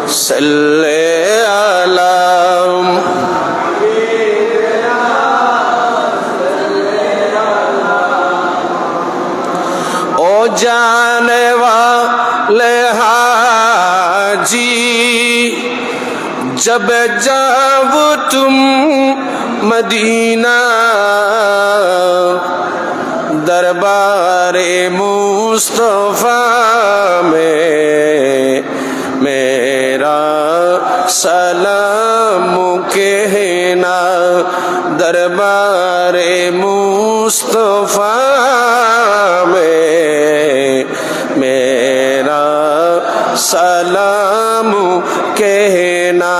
सल्ले अला ओ जाने वाले हाजी जब जाओ तुम मदीना दरबारे मुस्तफा में मेरा सलाम कहना दरबारे मुस्तफा में मेरा सलाम कहना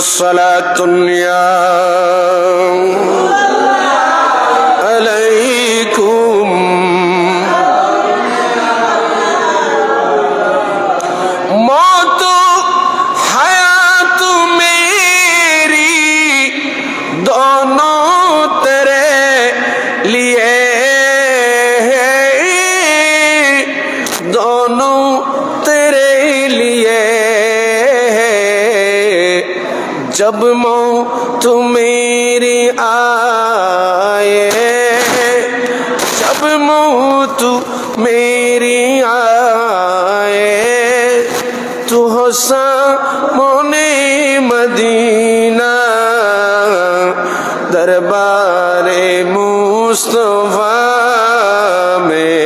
सलातुन्या अलैकुम मौत हयात मेरी दोनों तेरे लिए दोनों तेरे लिए जब मौत मेरी आए जब मौत मेरी आए तू हो सामने मदीना दरबारे मुस्तफा में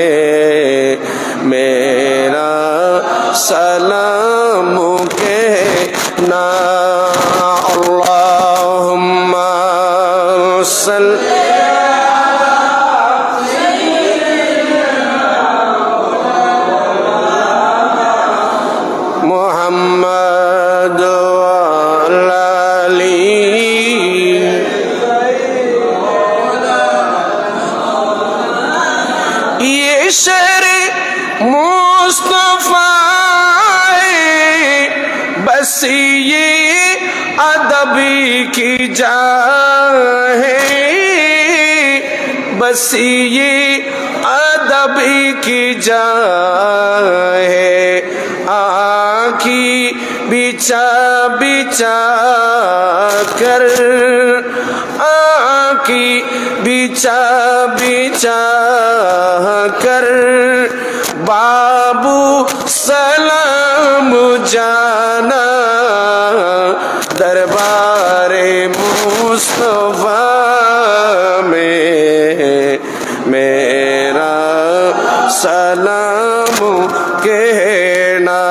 मेरा सलाम कहना अल्लाहुम्मा सल्ली मुहम्मद वाली ये शेर मुस्तफा बस ये अदब की जा है बस ये अदब की जा है आँखी बिछा बिछा कर आँखी बिछा बिछा कर बाबू सलाम जाना दरबारे मुस्तफा में मेरा सलाम कहना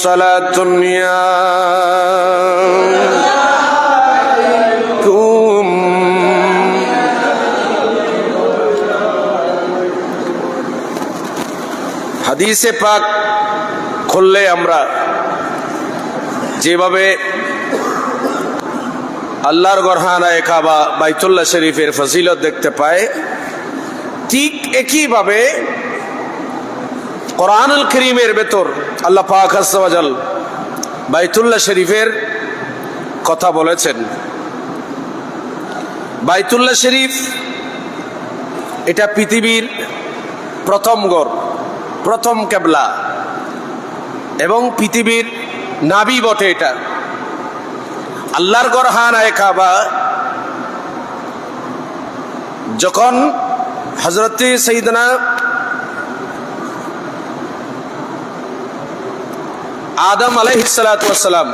सलातुन्या হাদিসে পাক খুললে আমরা যেভাবে আল্লাহর গরহানায়ে কাবা বাইতুল্লাহ শরীফের ফজিলত দেখতে পাই ঠিক একইভাবে কোরআনুল কারীমের ভেতর আল্লাহ পাক আযজা ওয়া জাল বাইতুল্লাহ শরীফের কথা বলেছেন। বাইতুল্লাহ শরীফ এটা পৃথিবীর প্রথম ঘর, প্রথম কিবলা এবং পৃথিবীর নাভি বটে। এটা আল্লাহর গরহানায়ে কাবা যখন হযরত সাইয়েদনা আদম আলাইহিস সালাতু ওয়াস সালাম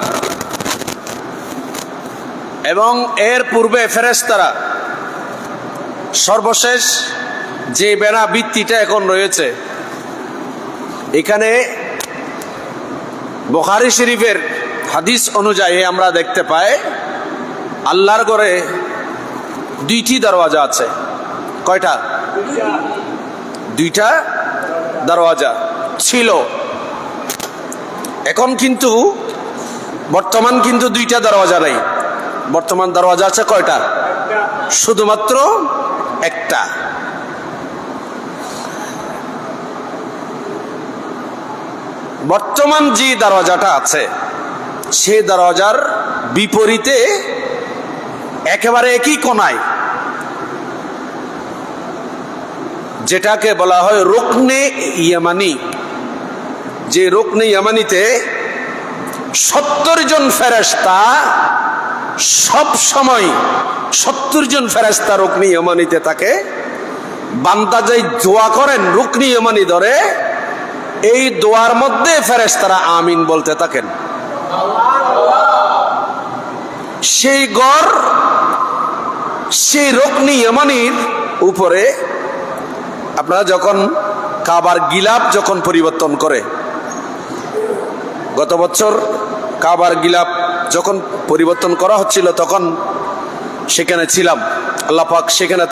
এবং এর পূর্বে ফেরেশতারা সর্বশেষ যে বেড়া ভিত্তিটা এখন রয়েছে এখানে বুখারী শরীফের হাদিস অনুযায়ী আমরা দেখতে পাই আল্লাহর ঘরে দুইটি দরওয়াজা আছে। কয়টা? দুইটা দরওয়াজা ছিল। এখন কিন্তু বর্তমান কিন্তু দুইটা দরওয়াজা নাই। বর্তমান দরওয়াজা আছে কয়টা? শুধুমাত্র একটা। বর্তমান যে দরওয়াজাটা আছে সেই দরওয়াজার বিপরীতে একেবারে একই কোণায় যেটাকে বলা হয় রুকনে ইয়ামানি, যে রুকনে ইয়ামানিতে 70 জন ফেরেশতা সব সময় 70 জন ফেরেশতা রুকনি ইয়ামানিতে থাকে। বান্দা যেই দোয়া করেন রুকনি ইয়ামানি ধরে, এই দোয়ার মধ্যে ফেরেশতারা আমিন বলতে থাকেন। সেই গড় সেই রুকনি ইয়ামানির উপরে আপনারা যখন কাবার গিলাফ যখন পরিবর্তন করে, গত বছর কাবার গিলাফ যখন পরিবর্তন করা হচ্ছিল তখন সেখানে ছিলাম। আল্লাহ পাক সেখানে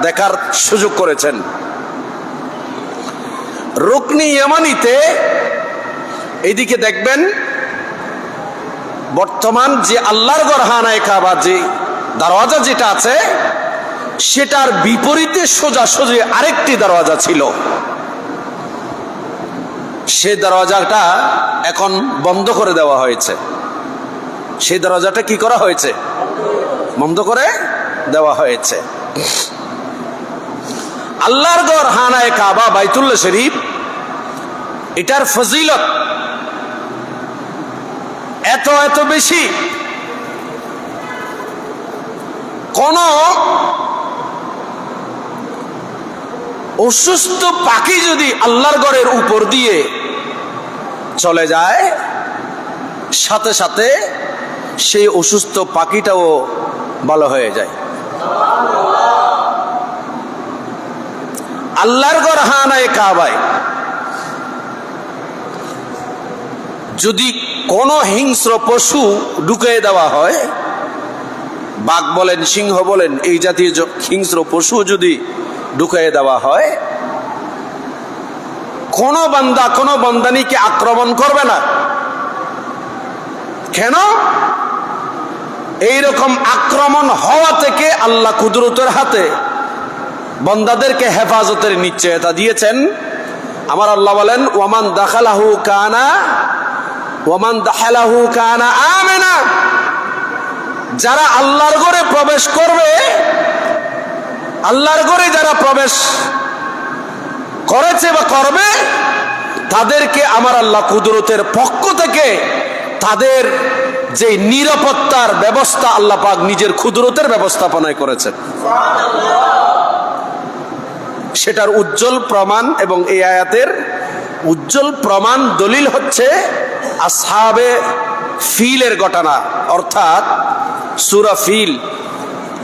দেখার সুযোগ করেছেন। রুকনি ইয়ামানিতে এইদিকে দেখবেন বর্তমান যে আল্লাহর ঘর খানায়ে কাবা যে দরওয়াজা যেটা আছে সেটার বিপরীতে সোজাসুজি আরেকটি দরওয়াজা ছিল। সেই দরওয়াজাটা এখন বন্ধ করে দেওয়া হয়েছে। সেই দরওয়াজাটা কি করা হয়েছে? বন্ধ করে দেওয়া হয়েছে। আল্লাহর ঘর খানায়ে কাবা বাইতুল্লাহ শরীফ, এটার ফজিলত এত বেশি, কোন অসুস্থ পাখি যদি আল্লাহর ঘরের উপর দিয়ে চলে যায়, সাথে সাথে সেই অসুস্থ পাখিটাও ভালো হয়ে যায়। আল্লাহর ঘর খানায়ে কাবায় যদি কোন হিংস্র পশু ঢুকিয়ে দেওয়া হয়, বাঘ বলেন, সিংহ বলেন, এই জাতীয় হিংস্র পশু যদি ঢুকিয়ে দেওয়া হয়, কোন বান্দা কোন বান্দানিকে আক্রমণ করবে না। কেন? এইরকম আক্রমণ হওয়া থেকে আল্লাহ কুদরতের হাতে বান্দাদেরকে হেফাজতের নিশ্চয়তা দিয়েছেন। আমার আল্লাহ বলেন, ওয়ামান দাখালাহু কানা আমিনা। যারা আল্লাহর ঘরে প্রবেশ করবে, আল্লাহর ঘরে যারা প্রবেশ করেছে বা করবে, তাদেরকে আমার আল্লাহ কুদরতের পক্ষ থেকে তাদের যে নিরাপত্তার ব্যবস্থা আল্লাহ পাক নিজের কুদরতের ব্যবস্থাপনায় করেছেন, সেটার উজ্জ্বল প্রমাণ। এবং এই আয়াতের উজ্জ্বল প্রমাণ দলিল হচ্ছে আসহাবে ফিলের ঘটনা, অর্থাৎ সূরা ফিল,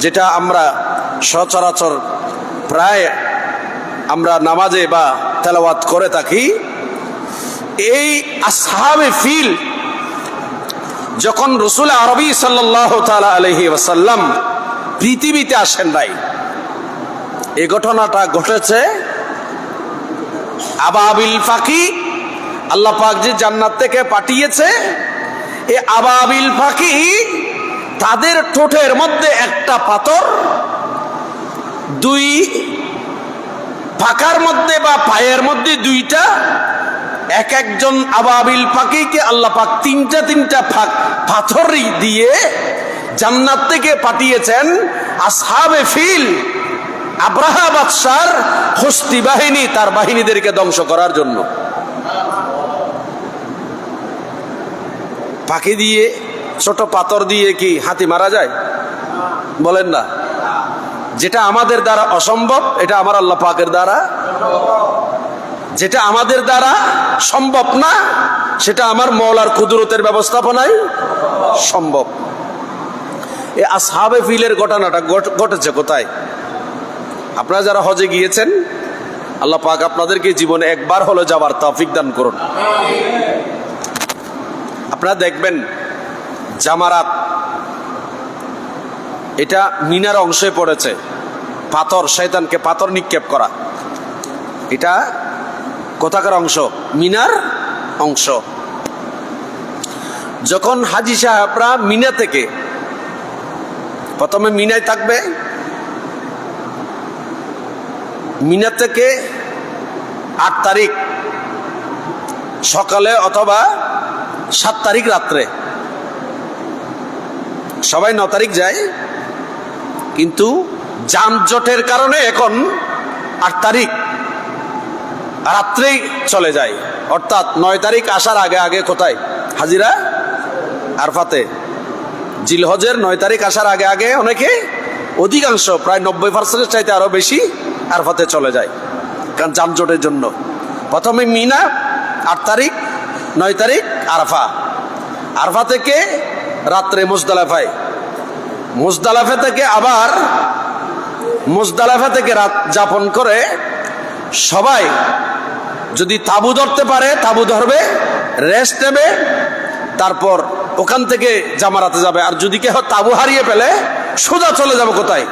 যেটা আমরা সচরাচর প্রায় আমরা নামাজে বা তেলাওয়াত করে থাকি। এই আসহাবে ফিল যখন রাসূল আরবি সাল্লাল্লাহু তাআলা আলাইহি ওয়াসাল্লাম পৃথিবীতে আসেন নাই, এই ঘটনাটা ঘটেছে আবাবিল পাখি আল্লাহ পাক যে জান্নাত থেকে পাঠিয়েছে, এই আবাবিল পাখি তাদের ঠোঁটের মধ্যে একটা পাথর, দুই পাখার মধ্যে বা পায়ের মধ্যে দুইটা, এক একজন আবাবিল পাখিকে আল্লাহ পাক তিনটা পাথর দিয়ে জান্নাত থেকে পাঠিয়েছেন আসহাবে ফিল, আব্রাহা বাদশার হস্তি বাহিনী, তার বাহিনীদেরকে ধ্বংস করার জন্য। পাখি দিয়ে, ছোট পাথর দিয়ে কি হাতি মারা যায়? বলেন না। যেটা আমাদের দ্বারা অসম্ভব, এটা আমার আল্লাহ পাকের দ্বারা, যেটা আমাদের দ্বারা সম্ভব না, সেটা আমার মওলার কুদরতের ব্যবস্থাপনায় সম্ভব। এই আসহাবে ফিলের ঘটনাটা ঘটেছে কোথায়? আপনারা যারা হজে গিয়েছেন, আল্লাহ পাক আপনাদেরকে জীবনে একবার হলো যাবার তৌফিক দান করুন। আপনারা দেখবেন জামারাত, এটা মিনার অংশে পড়েছে। পাথর, শয়তানকে পাথর নিক্ষেপ করা, এটা কোথাকার অংশ? মিনার অংশ। যখন হাজী সাহেবরা মিনা থেকে, প্রথমে মিনায় থাকবে, মিনা থেকে 8 তারিখ সকালে অথবা 7 তারিখ রাত্রে, সবাই 9 তারিখ যায়, কিন্তু যানজটের কারণে এখন 8 তারিখ রাত্রেই চলে যায়। অর্থাৎ 9 তারিখ আসার আগে আগে কোথায় হাজিরা আরফাতে। জিলহজের 9 তারিখ আসার আগে আগে অনেকে, অধিকাংশ প্রায় 90% চাইতে আরো বেশি আরফাতে চলে যায়, কারণ যানজটের জন্য। প্রথমে মিনা 8 তারিখ, 9 তারিখ আরফা। আরফা থেকে রাত্রে মুজদালিফায়, মুজদালিফা থেকে আবার মুজদালিফা থেকে রাত যাপন করে সবাই যদি তাবু ধরতে পারে তাবু ধরবে, রেস্ট নেবে, তারপর ওখান থেকে জামারাতে যাবে। আর যদি কেউ তাবু হারিয়ে ফেলে সোজা চলে যাবে কোথায়?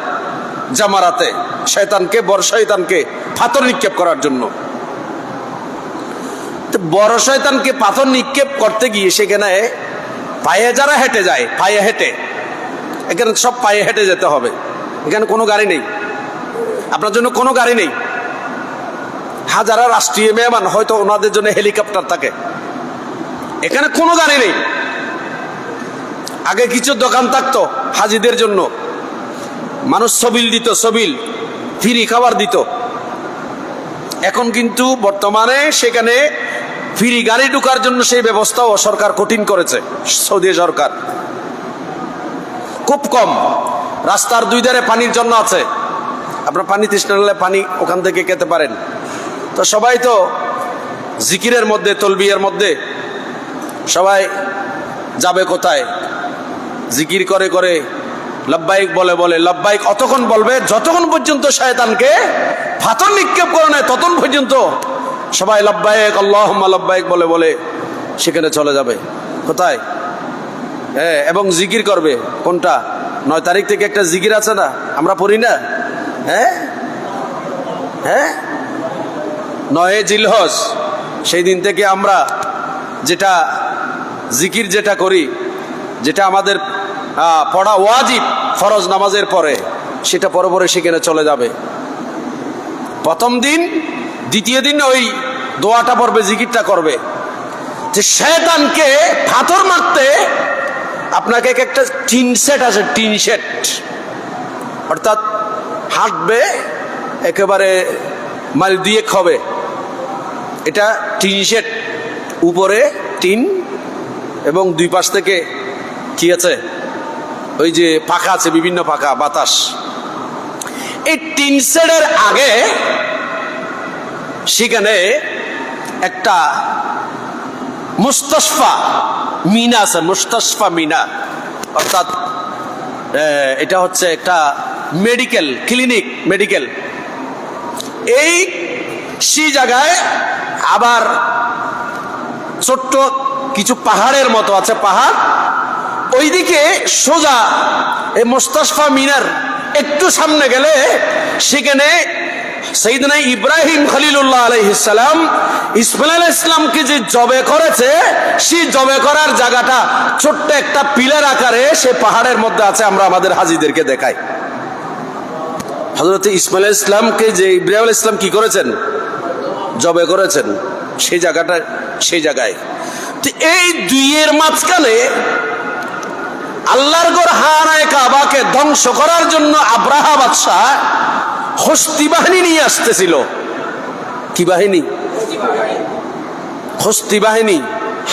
জামারাতে, শয়তানকে, বড় শয়তানকে পাথর নিক্ষেপ করার জন্য। বড় শয়তানকে পাথর নিক্ষেপ করতে গিয়ে সেখানে পায়ে যারা হেঁটে যায়, পায়ে হেঁটে, এখানে সব পায়ে হেঁটে যেতে হবে। এখানে কোনো গাড়ি নেই, আপনার জন্য কোনো গাড়ি নেই। যারা রাষ্ট্রীয় মেহমান হয়তো ওনাদের জন্য হেলিকপ্টার থাকে, এখানে কোনো গাড়ি নেই। আগে কিছু দোকান থাকতো হাজিদের জন্য, মানুষ সবিল দিত, সবিল ফ্রি খাবার দিত। এখন কিন্তু বর্তমানে সেখানে ফ্রি গাড়ি ঢোকার জন্য সেই ব্যবস্থাও সরকার কঠিন করেছে, সৌদি সরকার। খুব কম, রাস্তার 2 ধারে পানির জন্য আছে, আপনার পানি তৃষ্ণা হলে পানি ওখান থেকে খেতে পারেন। তো সবাই তো জিকিরের মধ্যে, তলবিয়ার মধ্যে সবাই যাবে কোথায়? জিকির করে করে লব্বাইক বলে বলে, লব্বাইক অতক্ষণ বলবে যতক্ষণ পর্যন্ত শয়তানকে পাথর নিক্ষেপ করে নেয়, ততক্ষণ পর্যন্ত সবাই লব্বাইক আল্লাহুম্মা লব্বাইক বলে বলে সেখানে চলে যাবে। কোথায়? হ্যাঁ, এবং জিকির করবে। কোনটা? 9 তারিখ থেকে একটা জিকির আছে না, আমরা পড়ি না? হ্যাঁ হ্যাঁ, 9 জিলহজ, সেই দিন থেকে আমরা যেটা জিকির যেটা করি, যেটা আমাদের পড়া ওয়াজিব ফরজ নামাজের পরে, সেটা পরে পরে সেখানে চলে যাবে। প্রথম দিন, দ্বিতীয় দিন ওই দোয়াটা পড়বে, জিকিরটা করবে, যে শয়তানকে পাথর মারতে আপনাকে একটা টিন সেট আছে, টিন সেট, অর্থাৎ হাঁটবে একেবারে মাইল 2 হবে, এটা টিন সেট, উপরে টিন এবং 2 পাশ থেকে কি আছে, ওই যে পাখা আছে, বিভিন্ন পাখা, বাতাস। এই টিন সেটের আগে সেখানে একটা মুস্তাশফা মিনা আছে, মুস্তাশফা মিনা, অর্থাৎ এটা হচ্ছে একটা মেডিকেল ক্লিনিক, মেডিকেল। এই সেই জায়গায় আবার ছোট্ট কিছু পাহাড়ের মতো আছে, পাহাড়, ওইদিকে সোজা এই মুস্তাশফা মিনার একটু সামনে গেলে সেখানে সাইয়েদনা ইব্রাহিম খলিলুল্লাহ আলাইহিস সালাম ইসমাইল আলাইহিস সালামকে যে জবে করেছে, সেই জবে করার জায়গাটা ছোট্ট একটা পিলার আকারে সে পাহাড়ের মধ্যে আছে। আমরা আমাদের হাজীদেরকে দেখাই, হযরত ইসমাইল আলাইহিস সালামকে যে ইব্রাহিম আলাইহিস সালাম কি করেছেন, জবে করেছেন, সেই জায়গাটা, সেই জায়গায়। তো এই দুইয়ের মাঝখানে আল্লাহর ঘর হারায় কাবাকে ধ্বংস করার জন্য আব্রাহা বাদশাহ হস্তি বাহিনী নিয়ে আসতেছিল। কি বাহিনী? হস্তি বাহিনী,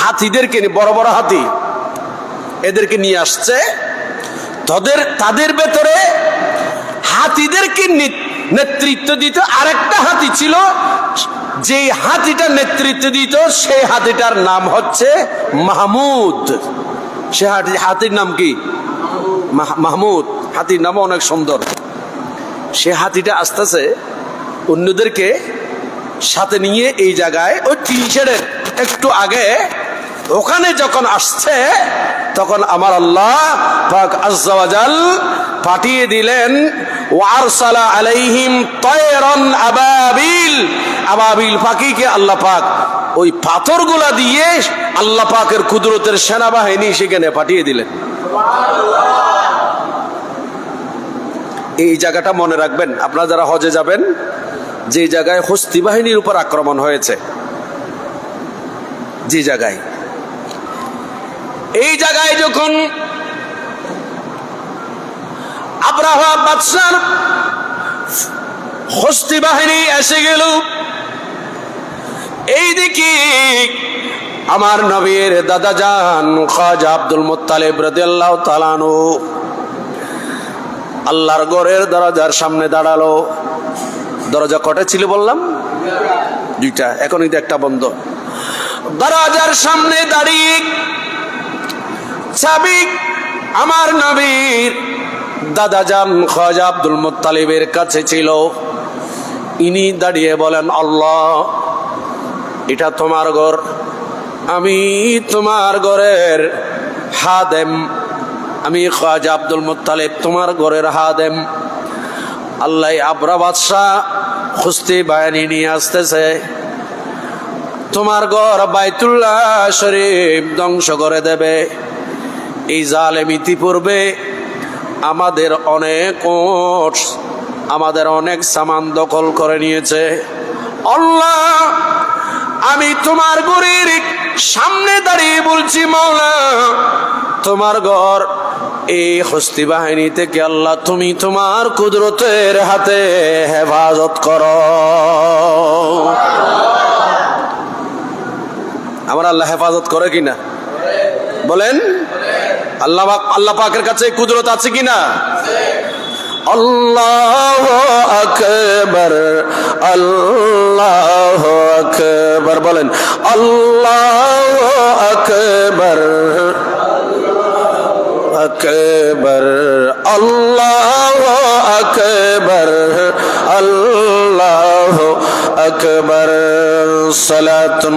হাতিদেরকে, বড় বড় হাতি, এদেরকে নিয়ে আসছে। তাদের ভেতরে হাতিদেরকে নেতৃত্ব দিত আরেকটা হাতি ছিল, যে হাতিটা নেতৃত্ব দিত সেই হাতিটার নাম হচ্ছে মাহমুদ। সে হাতির নাম কি? মাহমুদ। হাতির নাম অনেক সুন্দর। সে হাতিটা আসতেছে অন্যদেরকে সাথে নিয়ে এই জায়গায়, ওই টিন শেডের একটু আগে, ওখানে যখন আসছে তখন আমার আল্লাহ পাক আজ্জা ওয়া জাল পাঠিয়ে দিলেন ওয়ারসালা আলাইহিম তায়রান আবাবিল, আবাবিল পাখিকে আল্লাহ পাক ওই পাথরগুলা দিয়ে আল্লাহ পাকের কুদরতের সেনাবাহিনী সেখানে পাঠিয়ে দিলেন। এই জায়গাটা মনে রাখবেন আপনারা যারা হজে যাবেন, যে জায়গায় হস্তি বাহিনীর উপর আক্রমণ হয়েছে, যে জায়গায়, এই জায়গায় যখন আব্রাহা বাদশার হস্তি বাহিনী এসে গেল, এইদিকে আমার নবীর দাদা জান খাজা আব্দুল মুত্তালিব রাদিয়াল্লাহু তাআলা আনহু আল্লাহর ঘরের দরজার সামনে দাঁড়ালো। দরজা কটা ছিল বললাম? দুইটা, এখন এটা একটা বন্ধ। দরজার সামনে দাঁড়িয়ে চাবি আমার নবীর দাদা জান খাজা আব্দুল মুত্তালিবের কাছে ছিল। ইনি দাঁড়িয়ে বলেন, আল্লাহ, এটা তোমার ঘর, আমি তোমার ঘরের হাদেম, আমি খাজা আব্দুল মুত্তালিব তোমার ঘরের হাদেম। আল্লাহ আবরা বাদশাহ খুস্তি বাহিনী নিয়ে আসতেছে, তোমার ঘর বাইতুল্লাহ শরীফ ধ্বংস করে দেবে। এই জালেম ইতিপূর্বে আমাদের অনেক সামান দখল করে নিয়েছে। আল্লাহ, আমি তোমার ঘরের সামনে দাঁড়িয়ে বলছি, মাওলা, তোমার ঘর এই হস্তি বাহিনী থেকে আল্লাহ তুমি তোমার কুদরতের হাতে হেফাজত করো। আমার আল্লাহ হেফাজত করে কিনা বলেন? আল্লাহ পাকের কাছে কুদরত আছে কিনা? আল্লাহু আকবার, আল্লাহু আকবার বলেন, আল্লাহু আকবার, আকবার, আল্লাহু আকবার, আল্লাহু আকবার। সালাতুন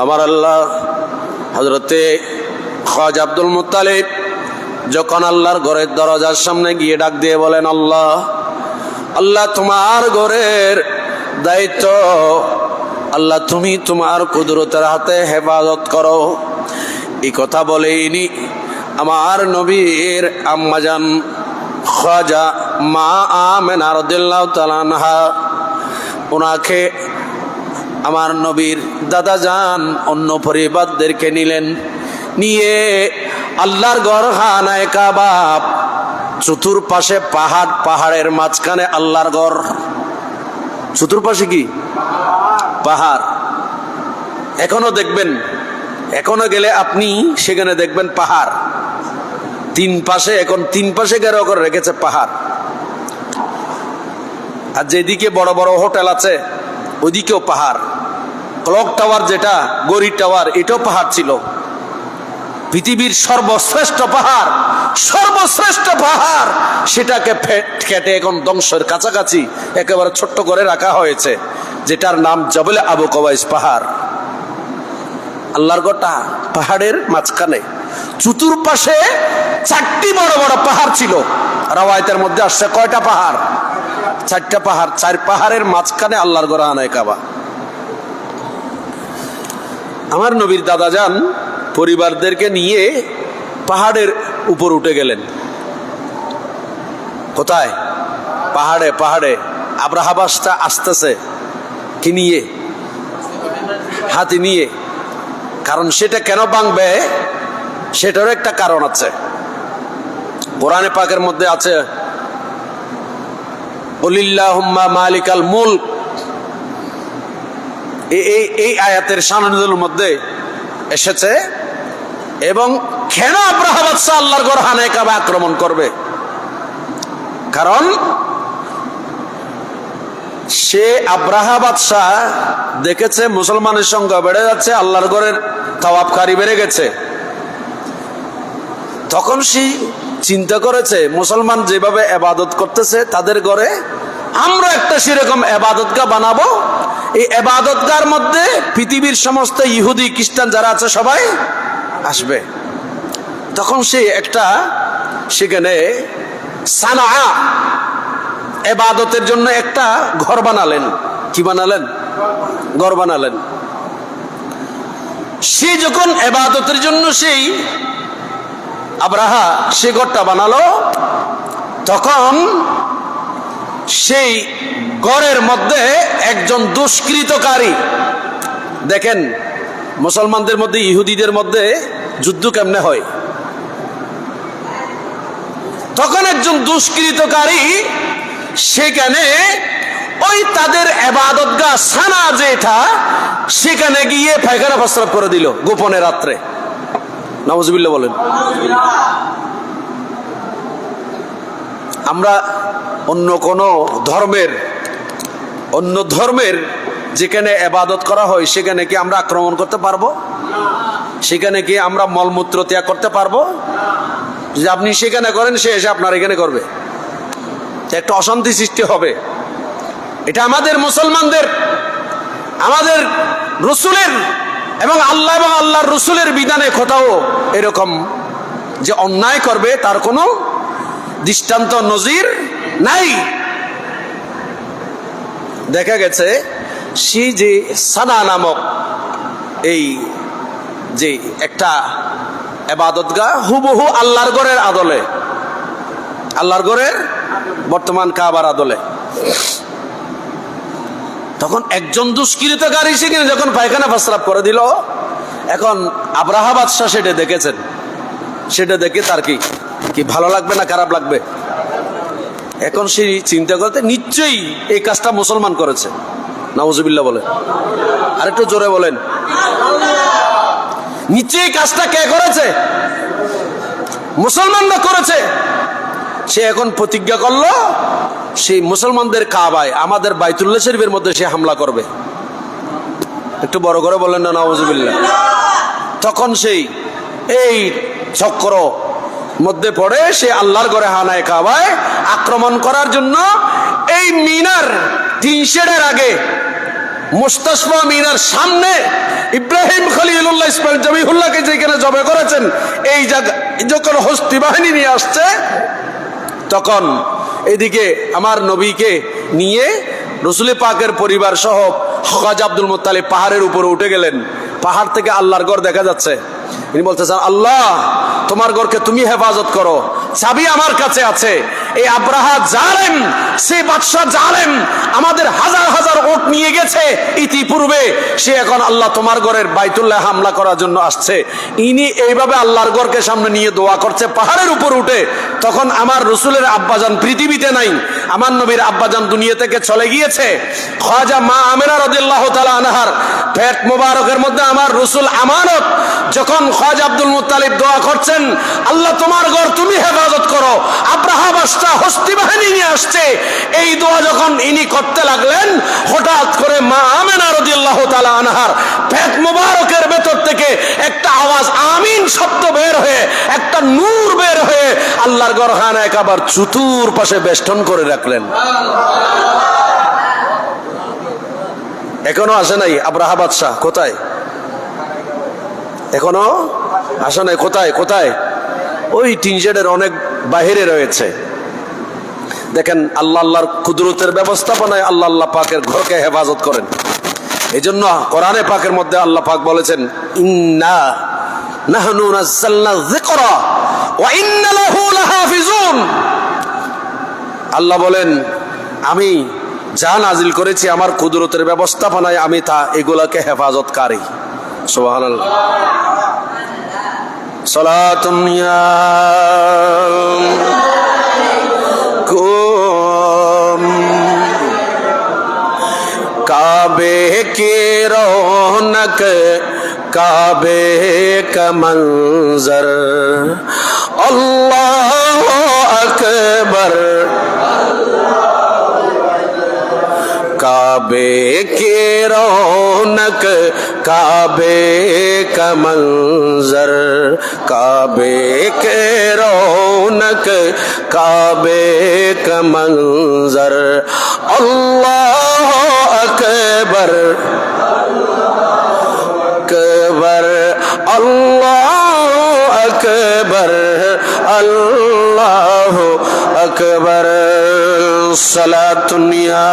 আমার আল্লাহ হযরতে খাজা আব্দুল মুত্তালিব যখন আল্লাহর ঘরের দরজার সামনে গিয়ে ডাক দিয়ে বলেন, আল্লাহ, আল্লাহ তোমার ঘরের দায়িত্ব, আল্লাহ তুমি তোমার কুদরতের হাতে হেফাজত করো। এই কথা বলে ইনি আমার নবীর আম্মাজান খাজা মা আমেনা রাদিয়াল্লাহু তাআলা আনহা, ওনাকে আমার নবীর দাদা জান অন্য পরিবারদেরকে নিলেন, নিয়ে আল্লাহর ঘর খানায়ে কাবা, চতুর্পাশে পাহাড়, পাহাড়ের মাঝখানে আল্লাহর ঘর। চতুর্পাশে কি পাহাড়? এখনো দেখবেন, এখনো গেলে আপনি সেখানে দেখবেন পাহাড় তিন পাশে, এখন তিন পাশে ঘেরাও করে রেখেছে পাহাড়। আর যেদিকে বড় বড় হোটেল আছে ওইদিকেও পাহাড়। ক্লক টাওয়ার, যেটা গড়ি টাওয়ার, এটাও পাহাড় ছিল। পৃথিবীর সর্বশ্রেষ্ঠ পাহাড়, সর্বশ্রেষ্ঠ পাহাড়, সেটাকে কেটে এখন ধ্বংসের কাছাকাছি একেবারে ছোট্ট করে রাখা হয়েছে, যেটার নাম জবলে আবু কবাইস পাহাড়। আল্লাহর গোটা পাহাড়ের মাঝখানে চতুর্পাশে চারটি বড় বড় পাহাড় ছিল। রাওয়ায়াতের মধ্যে আসছে কয়টা পাহাড়? চারটা পাহাড়। চার পাহাড়ের মাঝখানে আল্লাহর ঘর খানায়ে কাবা। আমার নবীর দাদা যান পরিবারদেরকে নিয়ে পাহাড়ের উপর উঠে গেলেন। কোথায়? পাহাড়ে। পাহাড়ে আব্রাহা বাদশা আসতেছে কি নিয়ে? হাতি নিয়ে। কারণ সেটা কেন ভাঙবে সেটারও একটা কারণ আছে। কোরআনে পাকের মধ্যে আছে, কুলিল্লাহুম্মা মালিকাল মুলক, এই আয়াতের শানুজুলের মধ্যে এসেছে। এবং কেন আব্রাহা বাদশা আল্লাহর ঘর খানায়ে কাবা আক্রমণ করবে? কারণ সে আব্রাহা বাদশা দেখেছে মুসলমানের সংখ্যা বেড়ে যাচ্ছে, আল্লাহর ঘরের তাওয়াফকারী বেড়ে গেছে। তখন সে চিন্তা করেছে মুসলমান যেভাবে ইবাদত করতেছে তাদের ঘরে আমরা একটা সেরকম ইবাদতগাহ বানাবো। এই ইবাদতগাহর মধ্যে পৃথিবীর সমস্ত ইহুদি খ্রিস্টান যারা আছে সবাই আসবে। তখন সে একটা সেখানে সানা ইবাদতের জন্য একটা ঘর বানালেন। কি বানালেন? ঘর বানালেন। সে যখন ইবাদতের জন্য সেই আব্রাহা সে ঘরটা বানালো, তখন সেই ঘরের মধ্যে একজন দুষ্কৃতকারী, দেখেন মুসলমানদের মধ্যে ইহুদিদের মধ্যে যুদ্ধ কেমনে হয়। তখন একজন দুষ্কৃতকারী সেখানে ওই তাদের ইবাদতগাহ সানা যেটা সেখানে গিয়ে পায়খানা প্রস্রাব করে দিল গোপনে রাত্রে। নাউজুবিল্লাহ বলেন। আমরা অন্য ধর্মের যেখানে ইবাদত করা হয় সেখানে কি আমরা আক্রমণ করতে পারবো? সেখানে কি আমরা মলমূত্র ত্যাগ করতে পারবো? যে আপনি সেখানে করেন সে এসে আপনার এখানে করবে, একটা অশান্তি সৃষ্টি হবে। এটা আমাদের মুসলমানদের, আমাদের রসুলের এবং আল্লাহর রসুলের বিধানে কোথাও এরকম যে অন্যায় করবে তার কোনো দৃষ্টান্ত নজির নাই। দেখা গেছে সেই যে সানা নামক এই যে একটা ইবাদতগাহ হুবহু আল্লাহর ঘরের আদলে, আল্লাহর ঘরের বর্তমান কাবার আদলে। তখন একজন দুষ্কৃতকারী সেখানে যখন পায়খানা প্রস্রাব করে দিল, এখন আব্রাহা বাদশাহ সেটা দেখেছেন, সেটা দেখে তার কি ভালো লাগবে না খারাপ লাগবে? এখন সে চিন্তা করতে নিশ্চয়ই এই কাজটা মুসলমান করেছে। নাউজুবিল্লাহ বলেন, আর একটু জোরে বলেন। নিশ্চয়ই কাজটা কে করেছে? মুসলমানরা করেছে। সে এখন প্রতিজ্ঞা করলো সেই মুসলমানদের কাবায়, আমাদের বাইতুল্লাহ শরীফের মধ্যে সে হামলা করবে। একটু বড় করে বলেন না নাউজুবিল্লাহ। তখন সেই এই চক্র মধ্যে পড়ে সে আল্লাহর ঘরে হানায় কাবায় আক্রমণ করার জন্য এই মিনার 3 শেডের আগে মুস্তাসফা মিনার সামনে ইব্রাহিম খলিলুল্লাহ ইসমাইল জবিহুল্লাহকে যেখানে জবে করেছেন এই জায়গা যখন হস্তি বাহিনী নিয়ে আসছে, তখন এদিকে আমার নবীকে নিয়ে রসুল পাকের পরিবার সহ খাজা আব্দুল মুত্তালিব পাহাড়ের উপরে উঠে গেলেন। পাহাড় থেকে আল্লাহর ঘর দেখা যাচ্ছে। তিনি বলতেছেন, আল্লাহ তোমার ঘরকে তুমি হেফাজত করো, চাবি আমার কাছে আছে। এই আব্রাহা জালেম, সে বাদশা জালেম আমাদের হাজার হাজার ওট নিয়ে গেছে ইতিপূর্বে, সে এখন আল্লাহ তোমার ঘরের বাইতুল্লাহ হামলা করার জন্য আসছে। ইনি এইভাবে আল্লাহর ঘরকে সামনে নিয়ে দোয়া করছে পাহাড়ের উপর উঠে। তখন আমার রসুলের আব্বাজান পৃথিবীতে নাই, আমার নবীর আব্বাজান দুনিয়া থেকে চলে গিয়েছে। খাজা মা আমেনা রাদিয়াল্লাহু তাআলা আনহার পেট মোবারকের মধ্যে আমার রসুল আমানত। যখন খাজা আব্দুল মুত্তালিব দোয়া করছেন, আল্লাহ তোমার ঘর তুমি হেফাজত করো, আব্রাহা বাদশা হস্তি বাহিনী নিয়ে আসছে, এই দোয়া যখন ইনি করতে লাগলেন, হঠাৎ করে মা আমেনা রাদিয়াল্লাহু তাআলা আনহার পেট মোবারকের ভেতর থেকে একটা আওয়াজ আমিন শব্দ বের হয়ে, একটা নূর বের হয়ে আল্লাহর ঘর খানায় কাবার চতুর পাশে বেষ্টন করে রাখলেন। এখনো আসে নাই আব্রাহা বাদশা, কোথায়? এখনো আসে নাই। কোথায়? ওই 3 শেডের অনেক বাহিরে রয়েছে। দেখেন আল্লাহর কুদরতের ব্যবস্থাপনায় আল্লাহ পাকের ঘরকে হেফাজত করেন। এই জন্য কোরআনে পাকের মধ্যে আল্লাহ পাক বলেছেন, ইন্না নাহনু নাযালনা যিকরা ওয়া ইন্না লাহু লাহাফিজুন। আল্লাহ বলেন, আমি যা নাজিল করেছি আমার কুদরতের ব্যবস্থাপনায় আমি তা এগুলাকে হেফাজতকারী। সুবহানাল্লাহ। সালাতুন ইয়া काबे की रौनक, काबे का मंजर, अल्लाह अकबर, काबे की रौनक, काबे का मंजर, काबे के रौनक, काबे का मंजर, अल्लाह अकबर, अकबर, अल्लाह अकबर, अल्लाह अकबर। सलातुन या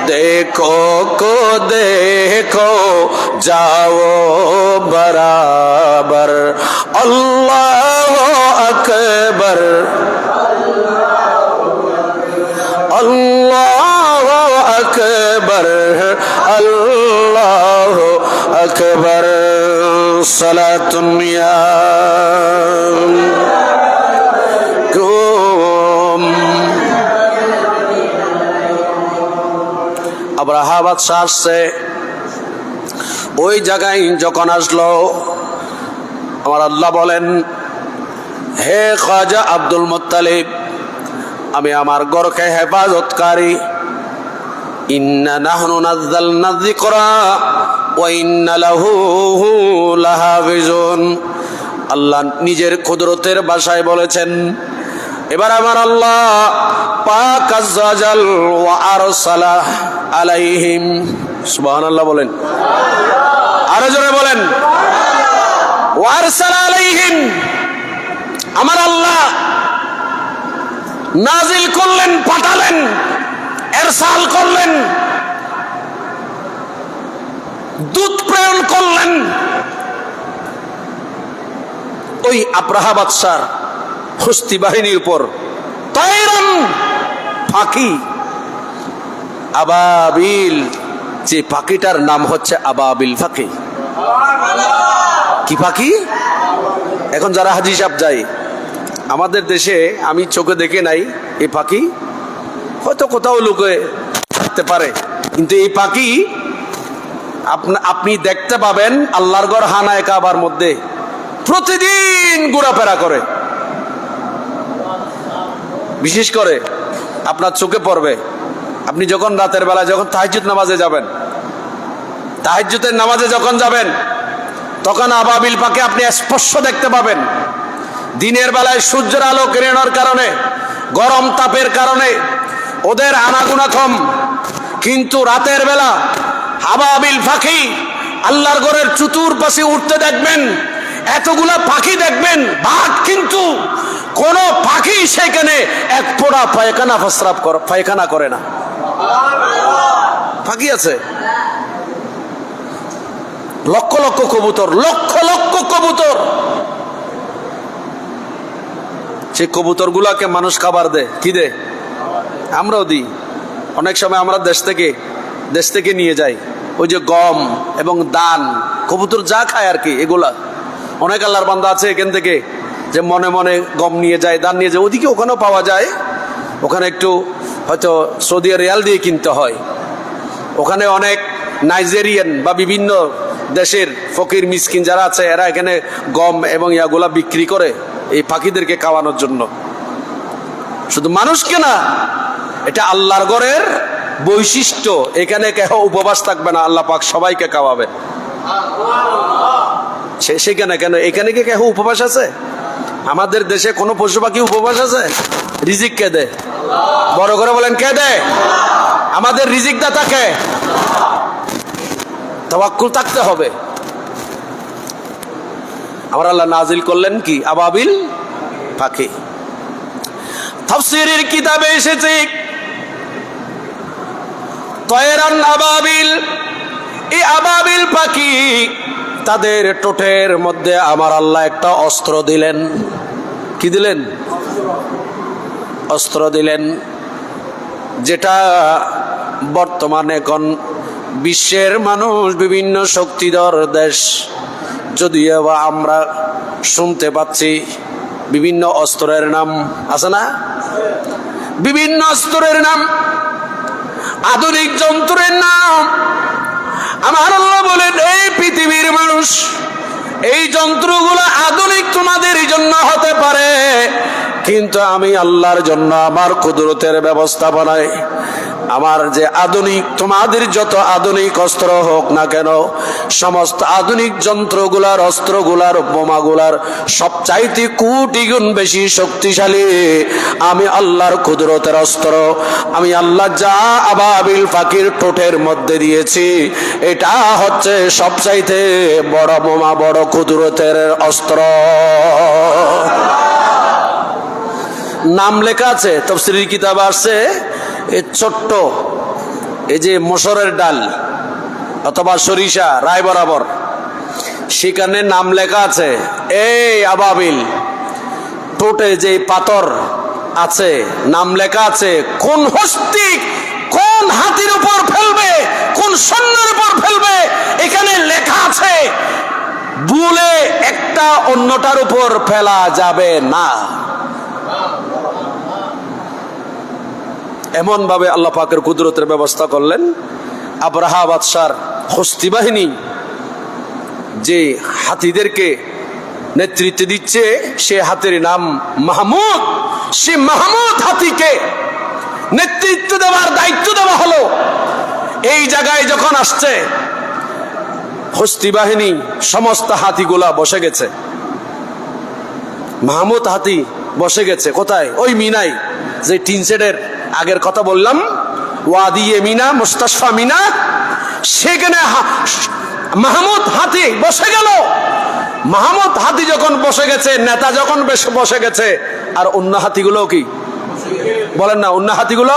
देखो को देखो जाओ बराबर, अल्लाह अकबर, अल्लाह अकबर, अल्लाह अकबर। মুরসালাতুন ইয়াকুম। আবরাহা বাদশা আসছে, ওই জায়গায় যখন আসলো আমার আল্লাহ বলেন, হে খাজা আব্দুল মুত্তালিব, আমি আমার ঘরকে হেফাজতকারী, ইন্না নাহনু নাযালনা যিকরা ওয়া ইন্না লাহু লাহাফিজুন। আল্লাহ নিজের কুদরতের ভাষায় বলেছেন। এবার আমার আল্লাহ পাক আযজা ওয়াজাল ওয়া আরসালা আলাইহিম, সুবহানাল্লাহ বলেন, আরো জোরে বলেন, ওয়া আরসালা আলাইহিম। আমার আল্লাহ নাজিল করলেন, পাঠালেন, এরসাল করলেন, দূত প্রেরণ করলেন ওই আবরাহা বাদশার হস্তি বাহিনীর উপর। তায়রান, পাখি, আবাবিল, যে পাখিটার নাম হচ্ছে আবাবিল পাখি। কি পাখি? এখন যারা হাজী সাহেব যায়, আমাদের দেশে আমি চোখে দেখে নাই এই পাখি, হয়তো কোথাও লুকে থাকতে পারে, কিন্তু এই পাখি আপনি দেখতে পাবেন আল্লাহর ঘর হানায়ে কাবার মধ্যে প্রতিদিন ঘোরাফেরা করে। বিশেষ করে আপনার চোখে পড়বে, আপনি যখন রাতের বেলা যখন তাহাজ্জুদ নামাজে যাবেন, তাহাজ্জুদের নামাজে যখন যাবেন, তখন আবাবিল পাখি আপনি স্পষ্ট দেখতে পাবেন। দিনের বেলায় সূর্যের আলো কিরণের কারণে, গরম তাপের কারণে ওদের আনাগোনা কম, কিন্তু রাতের বেলা আবাবিল পাখি আল্লাহর ঘরের চতুর্পাশে উঠতে দেখবেন, এতগুলা পাখি দেখবেন, বাট কিন্তু কোন পাখি সেখানে এক পোড়া পায়খানা করে না। পাখি আছে লক্ষ লক্ষ কবুতর, লক্ষ লক্ষ কবুতর। সেই কবুতর গুলাকে মানুষ খাবার দেয়, কি দেয়? আমরাও দিই। অনেক সময় আমরা দেশ থেকে নিয়ে যাই ওই যে গম এবং দান, কবুতর যা খায় আর কি, এগুলা। অনেক আল্লাহর বান্দা আছে এখান থেকে যে মনে মনে গম নিয়ে যায়, দান নিয়ে যায়, ওদিকে ওখানেও পাওয়া যায়। ওখানে একটু হয়তো সৌদি রিয়াল দিয়ে কিনতে হয়। ওখানে অনেক নাইজেরিয়ান বা বিভিন্ন দেশের ফকির মিসকিন যারা আছে, এরা এখানে গম এবং ইয়াগুলা বিক্রি করে এই পাখিদেরকে খাওয়ানোর জন্য। শুধু মানুষকে না, এটা আল্লাহর ঘরের বৈশিষ্ট্য। এখানে কেহ উপবাস থাকবে না, আল্লাহ পাক সবাইকে খাওয়াবে। সেখানে কেন, এখানে কি কেহ উপবাস আছে? আমাদের দেশে কোনো পশু পাখি উপবাস আছে? রিজিক কে দেয়? বড় করে বলেন, কে দেয়? আমাদের রিজিক দাতা কে? তাওয়াক্কুল থাকতে হবে। আমার আল্লাহ নাজিল করলেন কি? আবাবিল পাখি। তাফসীরের কিতাবে এসেছে তায়রান আবাবিল, এই আবাবিল পাখি তাদের ঠোঁটের মধ্যে আমার আল্লাহ একটা অস্ত্র দিলেন। কি দিলেন? অস্ত্র দিলেন, যেটা বর্তমানে এখন বিশ্বের মানুষ, বিভিন্ন শক্তিধর দেশ, যদিও বা আমরা শুনতে পাচ্ছি বিভিন্ন অস্ত্রের নাম আছে না, বিভিন্ন অস্ত্রের নাম, আধুনিক যন্ত্রের নাম। আমার আল্লাহ বলেন, এই পৃথিবীর মানুষ, এই যন্ত্রগুলো আধুনিক তোমাদের জন্য হতে পারে, কিন্তু আমি আল্লাহর জন্য আমার কুদরতের ব্যবস্থাপনায় আমার যে আধুনিক, তোমাদের যত আধুনিক অস্ত্র হোক না কেন, সমস্ত আধুনিক যন্ত্রগুলার, অস্ত্রগুলার, বোমাগুলার সবচাইতে কোটি গুণ বেশি শক্তিশালী আমি আল্লাহর কুদরতের অস্ত্র। আমি আল্লাহ যা আবাবিল পাখির ঠোঁটের মধ্যে দিয়েছি, এটা হচ্ছে সবচাইতে বড় বোমা, বড় কুদরতের অস্ত্র। নাম লেখা আছে তাফসীরের কিতাবে, আছে এই ছোট্ট, এই যে মসুরের ডাল অথবা সরিষা রায় বরাবর, সেখানে নাম লেখা আছে, এই আবাবিল ঠোঁটে যে পাথর আছে, নাম লেখা আছে কোন হস্তি কোন হাতির উপর ফেলবে, কোন সৈন্যের উপর ফেলবে, এখানে লেখা আছে। ভুলে একটা অন্যটার উপর ফেলা যাবে না। এমন ভাবে আল্লাহ পাকের কুদরতের ব্যবস্থা করলেন, আবরাহা বাদশার হস্তি বাহিনী যে হাতিদেরকে নেতৃত্ব দিচ্ছে, সে হাতির নাম মাহমুদ। সে মাহমুদ হাতিকে নেতৃত্ব দেওয়ার দায়িত্ব দেওয়া হলো। এই জায়গায় যখন আসছে, হস্তি বাহিনী সমস্ত হাতিগুলা বসে গেছে। মাহমুদ হাতি বসে গেছে কোথায়? ওই মিনাই, যে টিন শেডের আগের কথা বললাম, ওয়াদি মিনা, মুস্তাশফা মিনা, সেখানে মাহমুদ হাতি বসে গেল। মাহমুদ হাতি যখন বসে গেছে, নেতা যখন বসে গেছে, আর অন্য হাতিগুলো কি বলেন না, অন্য হাতিগুলো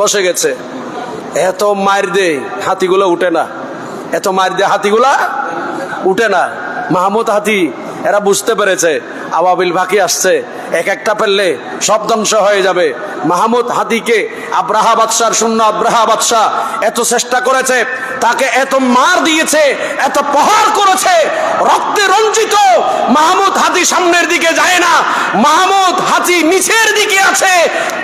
বসে গেছে। এত মার দে হাতিগুলো উঠে না, এত মার দে হাতিগুলা উঠে না। মাহমুদ হাতি এরা বুঝতে পেরেছে আবাবিল বাকি আসছে, এক একটা পেললে সব ধ্বংস হয়ে যাবে। মাহমুদ হাতিকে আব্রাহা বাদশার শূন্য আব্রাহা বাদশাহ এত চেষ্টা করেছে, তাকে এত মার দিয়েছে, এত প্রহার করেছে, রক্তে রঞ্জিত। মাহমুদ হাতি সামনের দিকে যায় না, মাহমুদ হাতি নিচের দিকে আছে,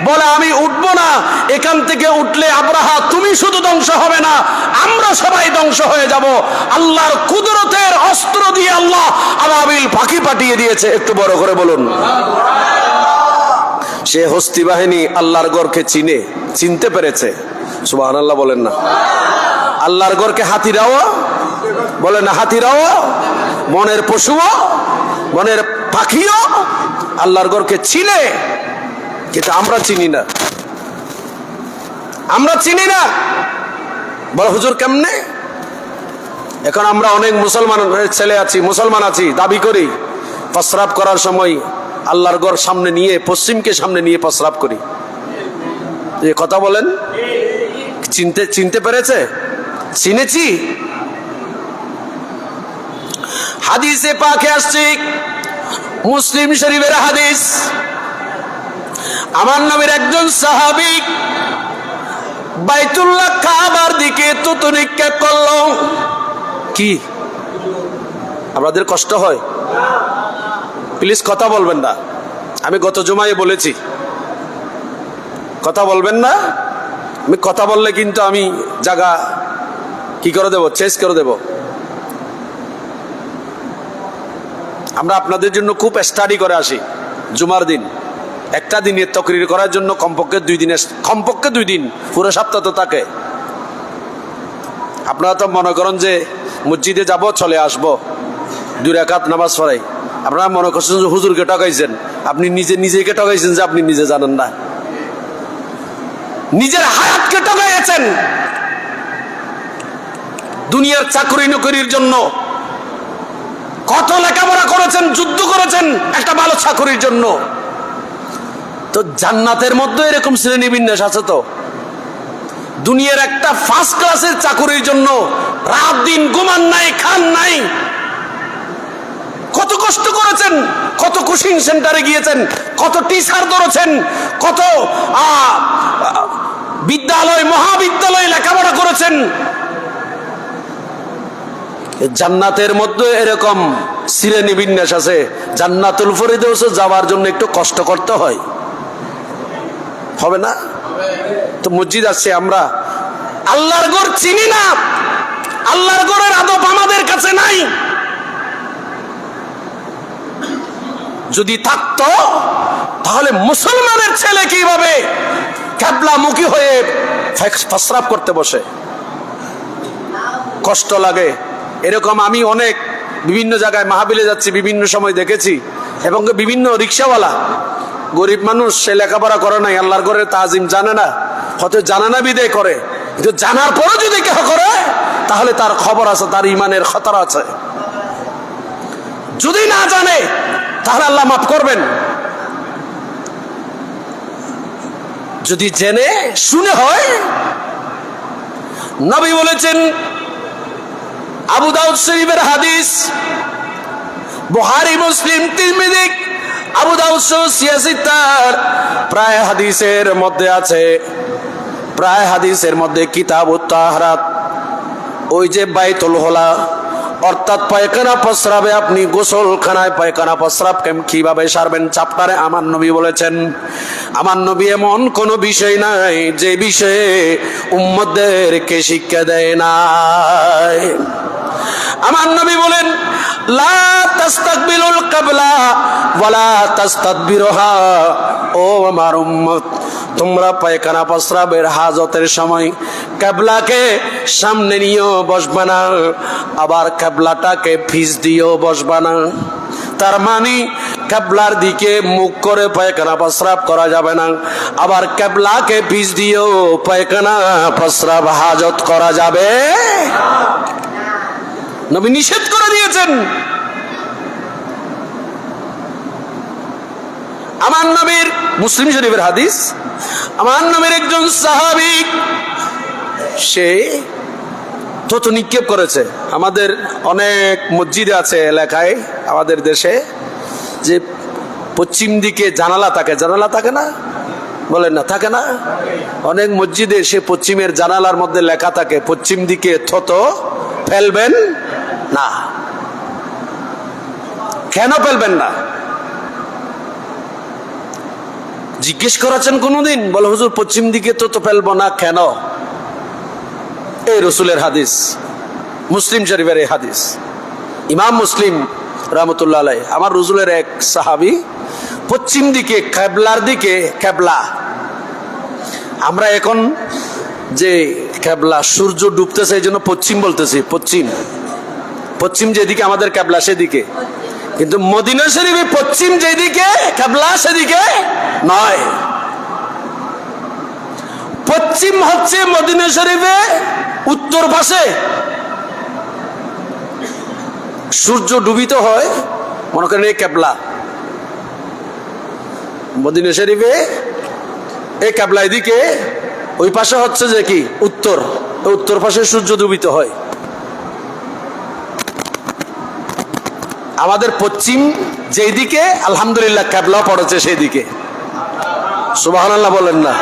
বলে আমি উঠবো না, এখান থেকে উঠলে আব্রাহা তুমি শুধু ধ্বংস হবে না, আমরা সবাই ধ্বংস হয়ে যাব। আল্লাহর কুদরতের অস্ত্র দিয়ে আল্লাহ আবাবিল পাখি পাঠিয়ে দিয়েছে। একটু বড় করে বলুন। সে হস্তি বাহিনী আল্লাহর গড়কে চিনতে পেরেছে। সুবহানাল্লাহ বলেন না। আল্লাহর গড়কে হাতিরাও বলে না, হাতিরাও, বনের পশুও, বনের পাখিও আল্লাহর গড়কে চিনে, কিন্তু আমরা চিনি না। আমরা চিনি না। বলে হুজুর কেমনে? এখন আমরা অনেক মুসলমানের ছেলে আছি, মুসলমান আছি, দাবি করি প্রস্রাব করার সময় আল্লাহর ঘর সামনে নিয়ে, পশ্চিমকে সামনে নিয়ে প্রস্রাব করি। এই কথা বলেন, চিনতে পেরেছে? চিনেছি। হাদিসে পাকে আসছে, মুসলিম শরীফের হাদিস, আমার নবীর একজন সাহাবী বাইতুল্লাহ কাবার দিকে থুতু নিক্ষেপ করলো। কি আপনাদের কষ্ট হয়? প্লিজ কথা বলবেন না। আমি গত জুমায় বলেছি কথা বলবেন না। আমি কথা বললে কিন্তু আমি জায়গা কি করে দেব, চেঞ্জ করে দেব। আমরা আপনাদের জন্য খুব স্টাডি করে আসি। জুমার দিন একটা দিনের তকরির করার জন্য কমপক্ষে 2 দিন, কমপক্ষে 2 দিন, পুরো সপ্তাহ তো থাকে। আপনারা তো মনে করেন যে মসজিদে যাব, চলে আসবো, 2 রাকাত নামাজ পড়াই। আপনারা মনে করছেন যে হুজুরকে ঠকাইছেন। আপনি নিজেকে ঠকাইছেন যে আপনি নিজে জানেন না। নিজের হায়াতকে ঠকাইছেন। দুনিয়ার চাকরি নকরির জন্য কত লেখাপড়া করেছেন, যুদ্ধ করেছেন একটা ভালো চাকরির জন্য। তো জান্নাতের মধ্যে এরকম শ্রেণী বিন্যাস আছে। তো দুনিয়ার একটা ফার্স্ট ক্লাসের চাকরির জন্য রাত দিন ঘুমান নাই, খান নাই, কত কষ্ট করেছেন, কত কোচিং সেন্টারে গিয়েছেন, কত টিচার ধরেছেন, কত বিদ্যালয় মহাবিদ্যালয়ে লেখাপড়া করেছেন। জান্নাতের মধ্যে এরকম শ্রেণী বিন্যাস আছে। জান্নাতুল ফেরদৌসে যাওয়ার জন্য একটু কষ্ট করতে হয়, হবে না? তো মসজিদ আছে, আমরা আল্লাহর ঘর চিনি না, আল্লাহর ঘরের আদব আমাদের কাছে নাই। যদি থাকতো তাহলে মুসলমানের ছেলে কিভাবে কিবলামুখী হয়ে প্রস্রাব করতে বসে? কষ্ট লাগে। এরকম আমি অনেক বিভিন্ন জায়গায় মাহফিলে যাচ্ছি, বিভিন্ন সময় দেখেছি। এবং বিভিন্ন রিক্সাওয়ালা গরিব মানুষ, সে লেখাপড়া করে নাই, আল্লাহর ঘরের তাজিম জানে না, হয়তো জানে না বিদায় করে, কিন্তু জানার পরও যদি কেউ করে তাহলে তার খবর আছে, তার ইমানের খতরা আছে। যদি না জানে তাহলে আল্লাহ মাফ করবেন। যদি জেনে শুনে হয়, নবী বলেছেন, আবু দাউদ শরীফের হাদিস, বুখারী, মুসলিম, তিরমিজি, আবু দাউদ সিয়াসিতার প্রায় হাদিসের মধ্যে আছে, প্রায় হাদিসের মধ্যে কিতাবুত তাহারাত, ওই যে বাইতুল হোলা, অর্থাৎ পায়খানা প্রস্রাবে আপনি গোসলখানায় পায়খানা প্রস্রাব কিভাবে সারবেন চ্যাপ্টারে আমার নবী বলেছেন। আমার নবী এমন কোন বিষয় নাই যে বিষয়ে উম্মতদেরকে শিক্ষা দেয় নাই। আমার নবী বলেন, লা তাস্তাকবিলুল কিবলা ওয়ালা তাস্তাদবিরুহা। ও আমার উম্মত, তোমরা পায়খানা প্রস্রাবের হাজতের সময় কিবলাকে সামনে নিয়েও বসবা না, আবার কিবলাটাকে পিছ দিয়েও বসবা না। তার মানে কিবলার দিকে মুখ করে পায়খানা প্রস্রাব করা যাবে না, আবার কিবলাকে পিছ দিয়েও পায়খানা প্রস্রাব হাজত করা যাবে। নবী নিষেধ করে দিয়েছেন। আমার নবীর, মুসলিম শরীফের হাদিস, আমার নবীর একজন সাহাবী সে থুতু নিক্ষেপ করেছে। আমাদের অনেক মসজিদে আছে এলাকায়, আমাদের দেশে, যে পশ্চিম দিকে জানালা থাকে না, বলেন না, থাকে না? অনেক মসজিদে সে পশ্চিমের জানালার মধ্যে লেখা থাকে, পশ্চিম দিকে থুতু ফেলবেন না। কেন ফেলবেন না জিজ্ঞেস করেছেন কোনদিন? বলে, হুজুর পশ্চিম দিকে তো ফেলবো না, কেন? এই রসুলের হাদিস, মুসলিম শরীফের এই হাদিস, ইমাম মুসলিম রহমতুল্লাহ আলাইহি। আমার রসুলের এক সাহাবী পশ্চিম দিকে, কিবলার দিকে, কিবলা আমরা এখন যে কিবলা সূর্য ডুবতেছে এই জন্য পশ্চিম বলতেছি, পশ্চিম যেদিকে আমাদের কিবলা সেদিকে, কিন্তু মদিনা শরীফে পশ্চিম যেদিকে কিবলা সেদিকে নয়। পশ্চিম হচ্ছে মদিনা শরীফে উত্তর পাশে। সূর্য ডুবিত হয়, মনে করেন এই কিবলা মদিনা শরীফে, এই কিবলা এদিকে, ওই পাশে হচ্ছে যে কি উত্তর, উত্তর পাশে সূর্য ডুবিত হয়। আমাদের পশ্চিম যেই দিকে আলহামদুলিল্লাহ কিবলা পড়েছে সেই দিকে, সুবহানাল্লাহ বলেন না,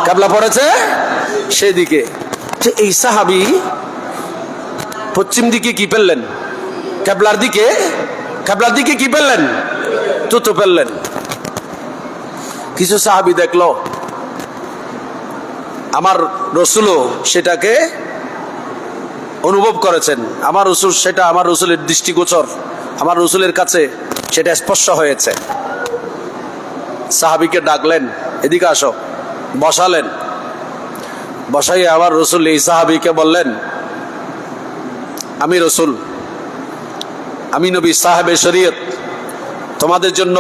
কিবলা পড়েছে সেই দিকে। এই সাহাবী পশ্চিম দিকে কি ফেললেন? কিবলার দিকে কি ফেললেন? থুতু ফেললেন। কিছু সাহাবী দেখলো আমার রসুলও সেটাকে অনুভব করেছেন, আমার রসুল সেটা, আমার রসুলের দৃষ্টিগোচর, আমার রসুলের কাছে সেটা স্পর্শ হয়েছে। সাহাবীকে ডাকলেন, এদিকে আসো, বসালেন। বসাই আবার রসুল এই সাহাবীকে বললেন, আমি রসুল, আমি নবী সাহেবে শরীয়ত, তোমাদের জন্য